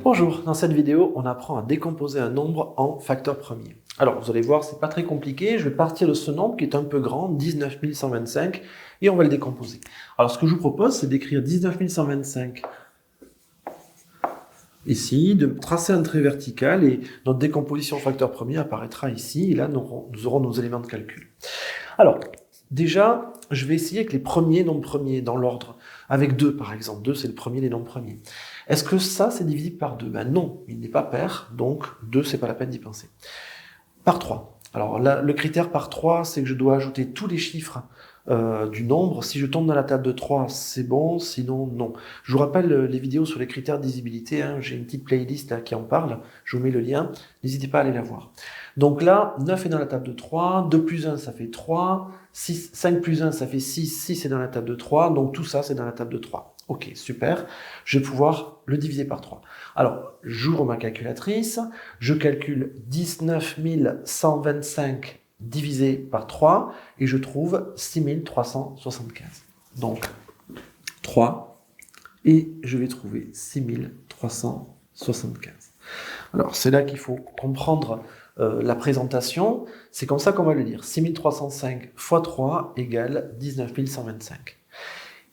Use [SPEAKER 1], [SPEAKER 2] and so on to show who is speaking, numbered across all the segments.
[SPEAKER 1] Bonjour, dans cette vidéo, on apprend à décomposer un nombre en facteurs premiers. Alors, vous allez voir, c'est pas très compliqué. Je vais partir de ce nombre qui est un peu grand, 19 125, et on va le décomposer. Alors, ce que je vous propose, c'est d'écrire 19 125 ici, de tracer un trait vertical, et notre décomposition en facteurs premiers apparaîtra ici, et là, nous aurons nos éléments de calcul. Alors, déjà, je vais essayer avec les premiers nombres premiers, dans l'ordre. Avec 2, par exemple. 2, c'est le premier des nombres premiers. Est-ce que ça, c'est divisible par 2? Ben non, il n'est pas pair, donc 2, c'est pas la peine d'y penser. Par 3. Alors là, le critère par 3, c'est que je dois ajouter tous les chiffres du nombre. Si je tombe dans la table de 3, c'est bon, sinon non. Je vous rappelle les vidéos sur les critères de divisibilité, hein, j'ai une petite playlist là, qui en parle, je vous mets le lien, n'hésitez pas à aller la voir. Donc là, 9 est dans la table de 3, 2 plus 1 ça fait 3, 5 plus 1 ça fait 6, 6 est dans la table de 3, donc tout ça c'est dans la table de 3. Ok, super, je vais pouvoir le diviser par 3. Alors, j'ouvre ma calculatrice, je calcule 19 125 divisé par 3, et je trouve 6375. Donc, 3, et je vais trouver 6375. Alors, c'est là qu'il faut comprendre la présentation. C'est comme ça qu'on va le dire. 6305 fois 3 égale 19 125.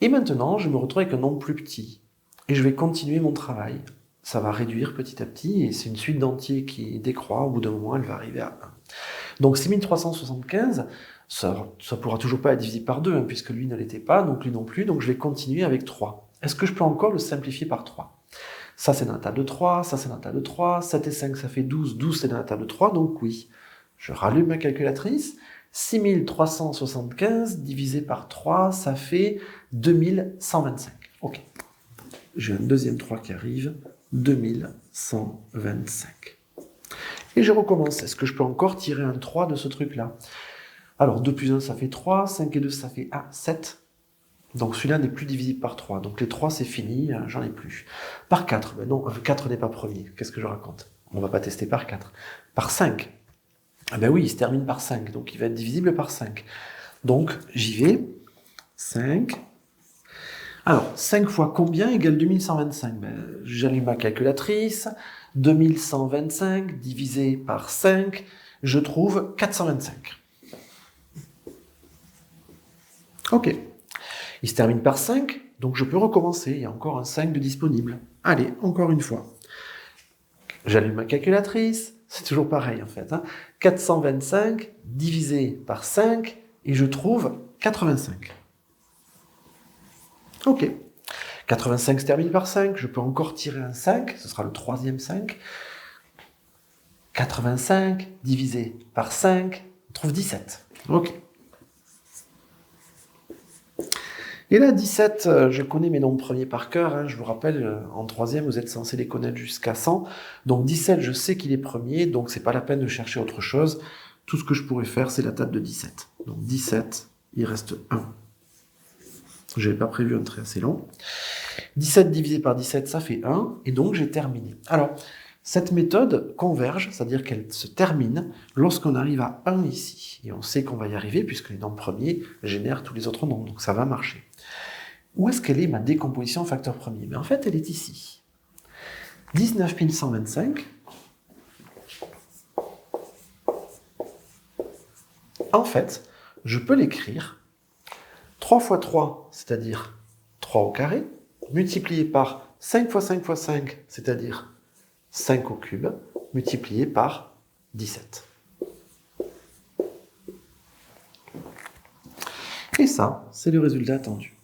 [SPEAKER 1] Et maintenant, je me retrouve avec un nombre plus petit. Et je vais continuer mon travail. Ça va réduire petit à petit, et c'est une suite d'entiers qui décroît. Au bout d'un moment, elle va arriver à 1. Donc 6375, ça pourra toujours pas être divisé par 2, hein, puisque lui ne l'était pas, donc lui non plus, donc je vais continuer avec 3. Est-ce que je peux encore le simplifier par 3? Ça c'est dans la table de 3, ça c'est dans la table de 3, 7 et 5 ça fait 12, 12 c'est dans la table de 3, donc oui. Je rallume ma calculatrice, 6375 divisé par 3, ça fait 2125. Ok. J'ai un deuxième 3 qui arrive, 2125. Et je recommence. Est-ce que je peux encore tirer un 3 de ce truc-là? Alors, 2 plus 1, ça fait 3. 5 et 2, ça fait 7. Donc, celui-là n'est plus divisible par 3. Donc, les 3, c'est fini. J'en ai plus. Par 4. Ben non, 4 n'est pas premier. Qu'est-ce que je raconte? On va pas tester par 4. Par 5. Ah ben oui, il se termine par 5. Donc, il va être divisible par 5. Donc, j'y vais. 5. Alors, 5 fois combien égale 2125? Ben, j'allume ma calculatrice. 2125 divisé par 5, je trouve 425. Ok. Il se termine par 5, donc je peux recommencer. Il y a encore un 5 de disponible. Allez, encore une fois. J'allume ma calculatrice. C'est toujours pareil en fait. 425 divisé par 5, et je trouve 85. Ok. 85 se termine par 5, je peux encore tirer un 5, ce sera le troisième 5. 85 divisé par 5, on trouve 17. Ok. Et là, 17, je connais mes nombres premiers par cœur. Hein, je vous rappelle, en troisième, vous êtes censé les connaître jusqu'à 100. Donc 17, je sais qu'il est premier, donc c'est pas la peine de chercher autre chose. Tout ce que je pourrais faire, c'est la table de 17. Donc 17, il reste 1. Je n'avais pas prévu un trait assez long. 17 divisé par 17, ça fait 1, et donc j'ai terminé. Alors, cette méthode converge, c'est-à-dire qu'elle se termine lorsqu'on arrive à 1 ici. Et on sait qu'on va y arriver puisque les nombres premiers génèrent tous les autres nombres, donc ça va marcher. Où est-ce qu'elle est ma décomposition en facteurs premiers? Mais en fait, elle est ici. 19 125. En fait, je peux l'écrire 3 fois 3, c'est-à-dire 3 au carré, multiplié par 5 fois 5 fois 5, c'est-à-dire 5 au cube, multiplié par 17. Et ça, c'est le résultat attendu.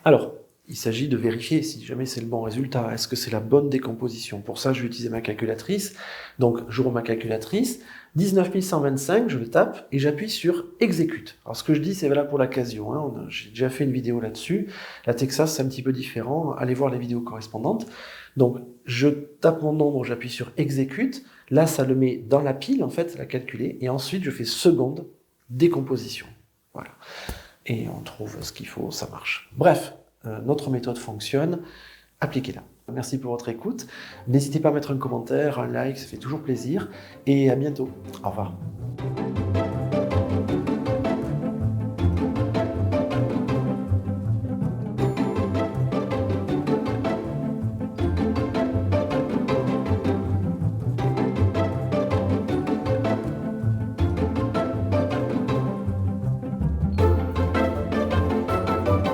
[SPEAKER 1] Alors, il s'agit de vérifier si jamais c'est le bon résultat. Est-ce que c'est la bonne décomposition? Pour ça, je vais utiliser ma calculatrice. Donc, j'ouvre ma calculatrice. 19 125, je le tape et j'appuie sur exécute. Alors, ce que je dis, c'est valable pour la Casio. Hein. J'ai déjà fait une vidéo là-dessus. La Texas, c'est un petit peu différent. Allez voir les vidéos correspondantes. Donc, je tape mon nombre, j'appuie sur exécute. Là, ça le met dans la pile, en fait, la calculer. Et ensuite, je fais seconde décomposition. Voilà. Et on trouve ce qu'il faut, ça marche. Bref. Notre méthode fonctionne, appliquez-la. Merci pour votre écoute. N'hésitez pas à mettre un commentaire, un like, ça fait toujours plaisir. Et à bientôt. Au revoir.